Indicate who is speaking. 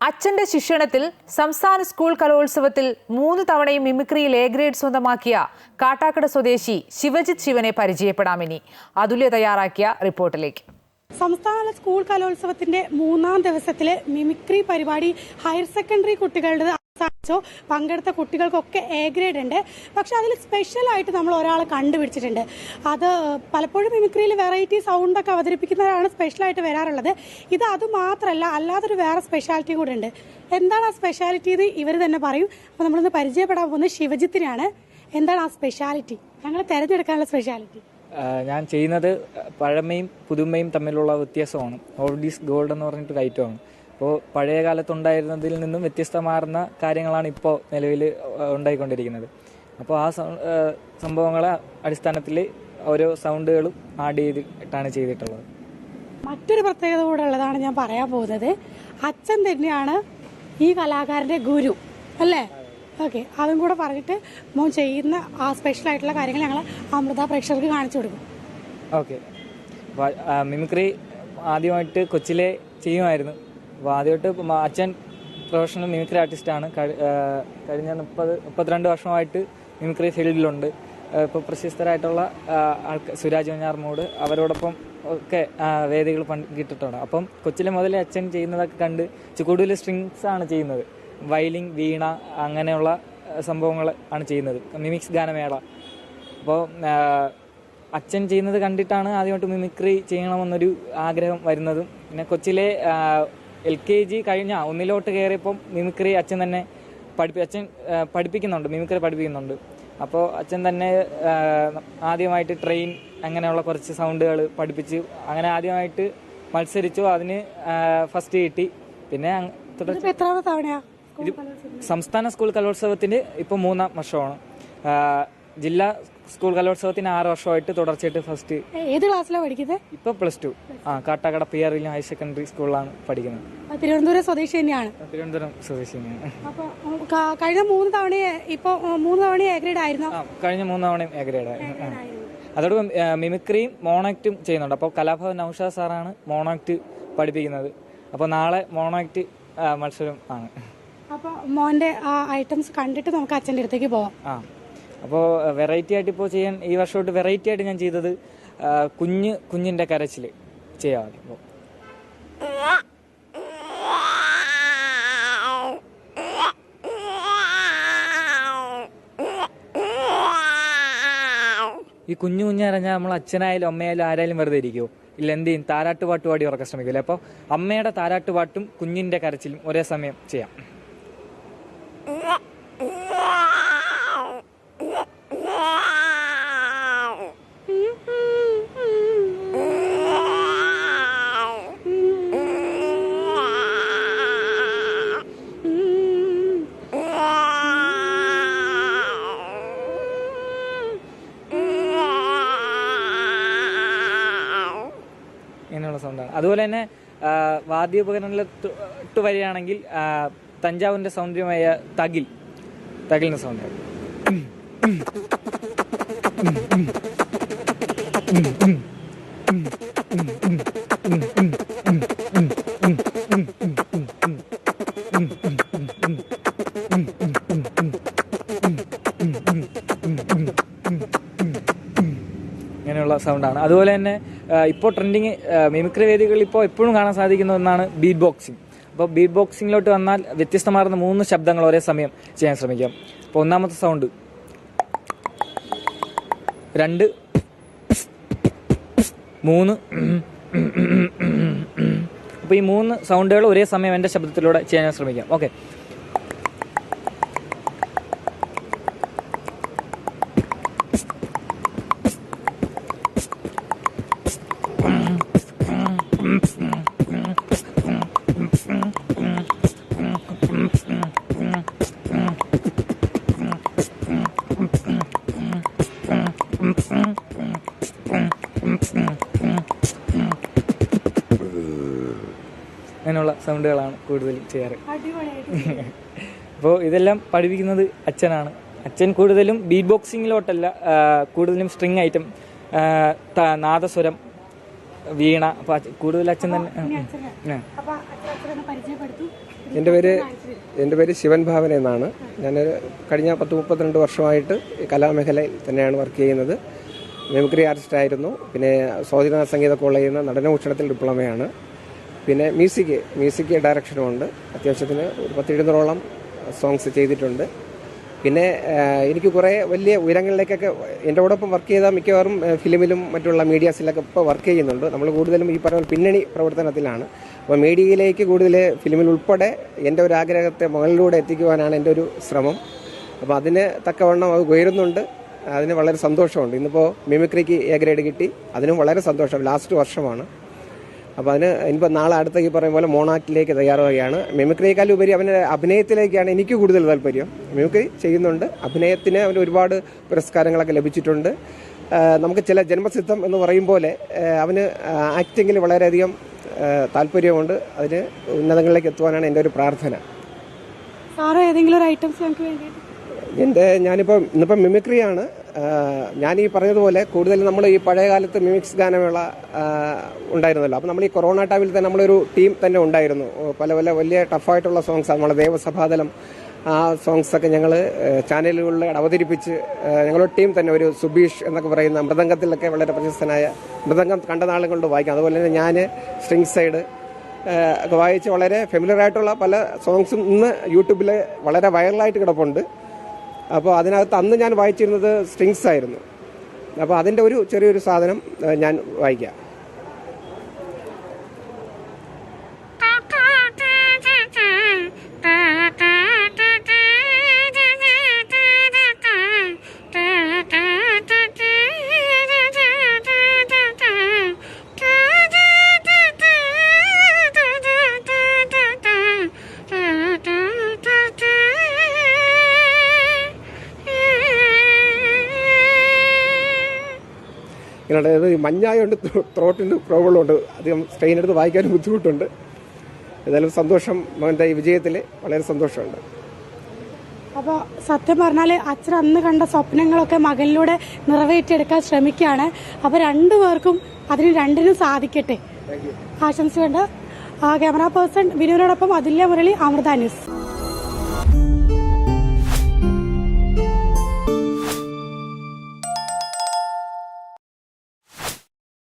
Speaker 1: അച്ഛന്റെ ശിക്ഷണത്തിൽ സംസ്ഥാന സ്കൂൾ കലോത്സവത്തിൽ 3 തവണയും മിമിക്രിയിൽ എ ഗ്രേഡ് സ്വന്തമാക്കിയ കാട്ടാക്കട സ്വദേശി ശിവജിത്ത് ശിവനെ പരിചയപ്പെടാമിനി. അതുല്യ തയ്യാറാക്കിയ റിപ്പോർട്ടിലേക്ക്.
Speaker 2: സംസ്ഥാന സ്കൂൾ കലോത്സവത്തിന്റെ 3ാം ദിവസത്തിലെ മിമിക്രി പരിപാടി ഹയർ സെക്കൻഡറി കുട്ടികളുടെ പങ്കെടുത്ത കുട്ടികൾക്കൊക്കെ എ ഗ്രേഡ് ഉണ്ട്. പക്ഷെ അതിൽ സ്പെഷ്യലായിട്ട് നമ്മൾ ഒരാളെ കണ്ടുപിടിച്ചിട്ടുണ്ട്. അത് പലപ്പോഴും മിമിക്രിയിൽ വെറൈറ്റി സൗണ്ടൊക്കെ അവതരിപ്പിക്കുന്നവരാണ് സ്പെഷ്യലായിട്ട് വരാറുള്ളത്. ഇത് അതുമാത്രമല്ല, അല്ലാതൊരു വേറെ സ്പെഷ്യാലിറ്റി കൂടെ ഉണ്ട്. എന്താണ് ആ സ്പെഷ്യാലിറ്റി എന്ന് ഇവർ തന്നെ പറയും. അപ്പോൾ നമ്മളിന്ന് പരിചയപ്പെടാൻ പോകുന്നത് ശിവജിത്തിനെയാണ്. എന്താണ് ആ സ്പെഷ്യാലിറ്റി, ഞങ്ങൾ തിരഞ്ഞെടുക്കാനുള്ള സ്പെഷ്യാലിറ്റി?
Speaker 3: ഞാൻ ചെയ്യുന്നത് പഴമയും പുതുമയും തമ്മിലുള്ള വ്യത്യാസമാണ്. ഓൾഡ് ഈസ് ഗോൾഡ് എന്ന് പറഞ്ഞിട്ടൊരു ഐറ്റമാണ്. അപ്പോൾ പഴയ കാലത്തുണ്ടായിരുന്നതിൽ നിന്നും വ്യത്യസ്തമാർന്ന കാര്യങ്ങളാണ് ഇപ്പോൾ നിലവിൽ ഉണ്ടായിക്കൊണ്ടിരിക്കുന്നത്. അപ്പോൾ ആ സംഭവങ്ങളെ അടിസ്ഥാനത്തിൽ ഓരോ സൗണ്ടുകളും ആഡ് ചെയ്തിട്ടാണ് ചെയ്തിട്ടുള്ളത്.
Speaker 2: മറ്റൊരു പ്രത്യേകത കൂടെ ഉള്ളതാണ് ഞാൻ പറയാൻ പോകുന്നത്. അച്ഛൻ തന്നെയാണ് ഈ കലാകാരന്റെ ഗുരു, അല്ലേ? ഓക്കെ, അതും കൂടെ പറഞ്ഞിട്ട് മോൻ ചെയ്യുന്ന ആ സ്പെഷ്യൽ ആയിട്ടുള്ള കാര്യങ്ങൾ ഞങ്ങൾ അമൃത പ്രേക്ഷകർക്ക് കാണിച്ചു കൊടുക്കും.
Speaker 3: ഓക്കെ, മിമിക്രി ആദ്യമായിട്ട് കൊച്ചിലെ ചെയ്യുമായിരുന്നു. അപ്പോൾ ആദ്യമായിട്ട് അച്ഛൻ പ്രൊഫഷണൽ മിമിക്രി ആർട്ടിസ്റ്റാണ്. കഴിഞ്ഞ 32 വർഷമായിട്ട് മിമിക്രി ഫീൽഡിലുണ്ട്. ഇപ്പോൾ പ്രശസ്തരായിട്ടുള്ള സുരാജ് വെഞ്ഞാറമൂട് അവരോടൊപ്പം ഒക്കെ വേദികൾ പങ്കിട്ടിട്ടുണ്ട്. അപ്പം കൊച്ചിലെ മുതലേ അച്ഛൻ ചെയ്യുന്നതൊക്കെ കണ്ട് കൂടുതൽ സ്ട്രിങ്സ് ആണ് ചെയ്യുന്നത്. വയലിൻ, വീണ അങ്ങനെയുള്ള സംഭവങ്ങൾ ആണ് ചെയ്യുന്നത്. മിമിക്സ് ഗാനമേള. അപ്പോൾ അച്ഛൻ ചെയ്യുന്നത് കണ്ടിട്ടാണ് ആദ്യമായിട്ട് മിമിക്രി ചെയ്യണമെന്നൊരു ആഗ്രഹം വരുന്നതും. പിന്നെ കൊച്ചിലെ LKG കഴിഞ്ഞ 1 കയറിയപ്പം മിമിക്രി അച്ഛൻ തന്നെ അച്ഛൻ പഠിപ്പിക്കുന്നുണ്ട്, മിമിക്രി പഠിപ്പിക്കുന്നുണ്ട്. അപ്പോൾ അച്ഛൻ തന്നെ ആദ്യമായിട്ട് ട്രെയിൻ അങ്ങനെയുള്ള കുറച്ച് സൗണ്ടുകൾ പഠിപ്പിച്ചു. അങ്ങനെ ആദ്യമായിട്ട് മത്സരിച്ചു, അതിന് ഫസ്റ്റ് കിട്ടി. പിന്നെ സംസ്ഥാന സ്കൂൾ കലോത്സവത്തിന് ഇപ്പോൾ 3ാം വർഷമാണ്. ജില്ലാ സ്കൂൾ കലോത്സവത്തിന് 6 വർഷമായിട്ട് തുടർച്ചയായിട്ട് ഫസ്റ്റ്.
Speaker 2: ഏത് ക്ലാസ്സിലാണ് പഠിക്കുന്നത്?
Speaker 3: ഇപ്പൊ +2. കാട്ടാക്കട PR ഹയർ സെക്കൻഡറി സ്കൂളിലാണ് പഠിക്കുന്നത്.
Speaker 2: തിരുവനന്തപുരം സ്വദേശി തന്നെയാണ്.
Speaker 3: തിരുവനന്തപുരം സ്വദേശി തന്നെയാണ്.
Speaker 2: കഴിഞ്ഞ 3 തവണ ഇപ്പൊ 3 തവണ എ ഗ്രേഡ് ആയിരുന്നു.
Speaker 3: കഴിഞ്ഞ 3 തവണയും എ ഗ്രേഡ് ആയിരുന്നു. അതോടൊപ്പം മിമിക്രിയും മോണോആക്റ്റും ചെയ്യുന്നുണ്ട്. അപ്പോൾ കലാഭവൻ നൗഷാദ് സാറാണ് മോണോആക്റ്റ് പഠിപ്പിക്കുന്നത്. അപ്പോൾ നാളെ മോണോആക്റ്റ് മത്സരം ആണ്.
Speaker 2: അപ്പോൾ മോന്റെ ആ ഐറ്റംസ് കണ്ടിട്ട് നമുക്ക് അച്ഛൻ്റെ അടുത്തേക്ക് പോവാം.
Speaker 3: അപ്പോൾ വെറൈറ്റി ആയിട്ട് ഇപ്പോൾ ചെയ്യാൻ ഈ വർഷമായിട്ട് വെറൈറ്റി ആയിട്ട് ഞാൻ ചെയ്തത് കുഞ്ഞിൻ്റെ കരച്ചിൽ ചെയ്യാം. ഇപ്പോൾ ഈ കുഞ്ഞറിഞ്ഞാൽ നമ്മൾ അച്ഛനായാലും അമ്മയായാലും ആരായാലും വെറുതെ ഇരിക്കുമോ? ഇല്ല, എന്ത് ചെയ്യും? താരാട്ടുപാട്ട് പാടി ഉറക്കാൻ ശ്രമിക്കില്ല. അപ്പോൾ അമ്മയുടെ താരാട്ടുപാട്ടും കുഞ്ഞിൻ്റെ കരച്ചിലും ഒരേ സമയം ചെയ്യാം. ഇങ്ങനെയുള്ള സൗണ്ടാണ്. അതുപോലെ തന്നെ വാദ്യോപകരണങ്ങളിലോട്ട് വരികയാണെങ്കിൽ തഞ്ചാവൂരിൻ്റെ സൗന്ദര്യമായ തകിലിൻ്റെ സൗണ്ടാണ്. ഇങ്ങനെയുള്ള സൗണ്ടാണ്. അതുപോലെ തന്നെ ഇപ്പോൾ ട്രെൻഡിങ് മിമിക്രി വേദികളിൽ ഇപ്പോൾ എപ്പോഴും കാണാൻ സാധിക്കുന്ന ഒന്നാണ് ബീറ്റ് ബോക്സിംഗ്. അപ്പോൾ ബീറ്റ് ബോക്സിങ്ങിലോട്ട് വന്നാൽ വ്യത്യസ്തമാർന്ന 3 ശബ്ദങ്ങൾ ഒരേ സമയം ചെയ്യാൻ ശ്രമിക്കാം. അപ്പോൾ ഒന്നാമത്തെ സൗണ്ട് 2, 3. അപ്പോൾ ഈ 3 സൗണ്ടുകൾ ഒരേ സമയം എൻ്റെ ശബ്ദത്തിലൂടെ ചെയ്യാൻ ശ്രമിക്കാം. ഓക്കെ, അങ്ങനെയുള്ള സൗണ്ടുകളാണ് കൂടുതൽ ചെയ്യാറ്. അപ്പോൾ ഇതെല്ലാം പഠിപ്പിക്കുന്നത് അച്ഛനാണ്. അച്ഛൻ കൂടുതലും ബീറ്റ് ബോക്സിങ്ങിലോട്ടല്ല, കൂടുതലും സ്ട്രിങ് ഐറ്റം, നാദസ്വരം, വീണ. അപ്പോൾ കൂടുതൽ അച്ഛൻ തന്നെ.
Speaker 4: എൻ്റെ പേര് ശിവൻ ഭാവന എന്നാണ്. ഞാൻ കഴിഞ്ഞ 10-32 വർഷമായിട്ട് ഈ കലാമേഖലയിൽ തന്നെയാണ് വർക്ക് ചെയ്യുന്നത്. മിമിക്രി ആർട്ടിസ്റ്റായിരുന്നു. പിന്നെ സ്വാധീന സംഗീത കോളേജിൽ നിന്ന് നടനഭൂഷണത്തിൽ ഡിപ്ലോമയാണ്. പിന്നെ മ്യൂസിക് ഡയറക്ഷനുമുണ്ട്. അത്യാവശ്യത്തിന് ഒരു 10-700ഓളം സോങ്സ് ചെയ്തിട്ടുണ്ട്. പിന്നെ എനിക്ക് കുറേ വലിയ ഉയരങ്ങളിലേക്കൊക്കെ എൻ്റെ കൂടൊപ്പം വർക്ക് ചെയ്ത മിക്കവാറും ഫിലിമിലും മറ്റുള്ള മീഡിയാസിലൊക്കെ ഇപ്പോൾ വർക്ക് ചെയ്യുന്നുണ്ട്. നമ്മൾ കൂടുതലും ഈ പറയുന്ന പിന്നണി പ്രവർത്തനത്തിലാണ്. അപ്പോൾ മീഡിയയിലേക്ക് കൂടുതൽ ഫിലിമിൽ ഉൾപ്പെടെ എൻ്റെ ഒരു ആഗ്രഹത്തെ മുകളിലൂടെ എത്തിക്കുവാനാണ് എൻ്റെ ഒരു ശ്രമം. അപ്പോൾ അതിന് തക്കവണ്ണം അത് ഉയരുന്നുണ്ട്. അതിന് വളരെ സന്തോഷമുണ്ട്. ഇന്നിപ്പോൾ മിമിക്രിക്ക് എ ഗ്രേഡ് കിട്ടി. അതിനും വളരെ സന്തോഷം. ലാസ്റ്റ് വർഷമാണ്. അപ്പോൾ അതിന് ഇനിയിപ്പോൾ നാളെ അടുത്ത ഈ പറയും പോലെ മോണാക്റ്റിലേക്ക് തയ്യാറാവുകയാണ്. മിമിക്രിയേക്കാൾ ഉപരി അവൻ്റെ അഭിനയത്തിലേക്കാണ് എനിക്ക് കൂടുതൽ താല്പര്യം. മിമിക്രി ചെയ്യുന്നുണ്ട്. അഭിനയത്തിന് അവന് ഒരുപാട് പുരസ്കാരങ്ങളൊക്കെ ലഭിച്ചിട്ടുണ്ട്. നമുക്ക് ചില ജന്മസിദ്ധം എന്ന് പറയും പോലെ അവന് ആക്ടിങ്ങിൽ വളരെയധികം താല്പര്യമുണ്ട്. അതിന് ഉന്നതങ്ങളിലേക്ക് എത്തുവാനാണ് എൻ്റെ ഒരു പ്രാർത്ഥന.
Speaker 2: സാറ് ഏതെങ്കിലും ഒരു ഐറ്റംസ് ഞങ്ങൾക്ക് വേണ്ടി?
Speaker 4: ഇന്നിപ്പം മിമിക്രിയാണ്. ഞാൻ ഈ പറഞ്ഞതുപോലെ കൂടുതൽ നമ്മൾ ഈ പഴയ കാലത്ത് മിമിക്സ് ഗാനമേള ഉണ്ടായിരുന്നല്ലോ. അപ്പോൾ നമ്മൾ ഈ കൊറോണ ടൈമിൽ തന്നെ നമ്മളൊരു ടീം തന്നെ ഉണ്ടായിരുന്നു. പല വലിയ ടഫായിട്ടുള്ള സോങ്സ്, നമ്മളെ ദേവസഭാതലം ആ സോങ്സൊക്കെ ഞങ്ങൾ ചാനലുകളിൽ അവതരിപ്പിച്ച് ഞങ്ങളുടെ ടീം തന്നെ ഒരു സുബീഷ് എന്നൊക്കെ പറയുന്ന മൃദംഗത്തിലൊക്കെ വളരെ പ്രശസ്തനായ മൃദംഗം കണ്ട നാളും കൊണ്ട് വായിക്കാം. അതുപോലെ തന്നെ ഞാൻ സ്ട്രിങ് സൈഡ് ഒക്കെ വായിച്ച് വളരെ ഫെമിലിയർ ആയിട്ടുള്ള പല സോങ്സും ഇന്ന് യൂട്യൂബിൽ വളരെ വൈറലായിട്ട് കിടപ്പുണ്ട്. അപ്പോൾ അതിനകത്ത് അന്ന് ഞാൻ വായിച്ചിരുന്നത് സ്ട്രിങ്സ് ആയിരുന്നു. അപ്പോൾ അതിൻ്റെ ഒരു ചെറിയൊരു സാധനം ഞാൻ വായിക്കാം. ഇങ്ങനെ മഞ്ഞായുണ്ട്, ത്രോട്ടിൻ്റെ പ്രോബ്ലം ഉണ്ട്. അധികം സ്ട്രെയിൻ എടുത്ത് വായിക്കാനും ബുദ്ധിമുട്ടുണ്ട്. ഏതായാലും സന്തോഷം. മകൻ്റെ ഈ വിജയത്തിൽ വളരെ സന്തോഷമുണ്ട്.
Speaker 2: അപ്പോൾ സത്യം പറഞ്ഞാൽ അച്ഛൻ അന്ന് കണ്ട സ്വപ്നങ്ങളൊക്കെ മകനിലൂടെ നിറവേറ്റിയെടുക്കാൻ ശ്രമിക്കുകയാണ്. അപ്പോൾ രണ്ടുപേർക്കും രണ്ടിനും സാധിക്കട്ടെ. ആശംസയുണ്ട്. ക്യാമറ പേഴ്സൺ വിനോനോടൊപ്പം അതുല്യ മുരളി, അമൃത ന്യൂസ്.